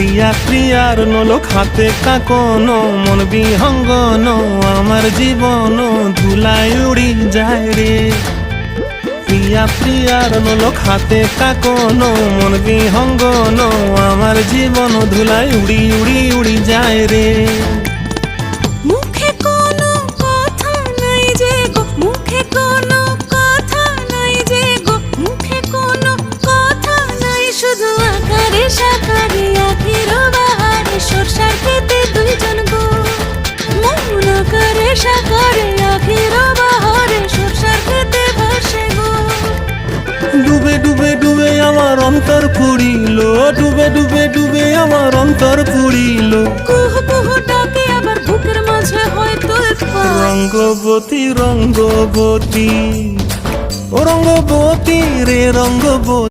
প্রিয়া প্রিয়ার নলোক হাতে কাকনো মন বিহঙ্গন আমার জীবন ধুলায় উড়ি যায় রে। প্রিয়া প্রিয়ার নলোক হাতে কাকনো মন বিহঙ্গন আমার জীবন ধুলায় উড়ি উড়ি উড়ি যায় রে। মুখে কোনো কথা নাই যে গো, মুখে কোনো কথা নাই যে গো, মুখে কোনো কথা নাই, শুধু আকারে সাকারে আখির বাহারে সরষার খেতে দুইজন গো। মন আকারে সাকারে আখির বাহারে সরষার খেতে ভাসে গো। ডুবে ডুবে ডুবে আমার অন্তর পুরিল, ডুবে ডুবে ডুবে আমার অন্তর পুরিল। কুহু কুহু ডাকে আবার বুকের মাঝে হয়তো রঙ্গবতী রঙ্গবতী ও রঙ্গবতী রে রঙ্গবতী।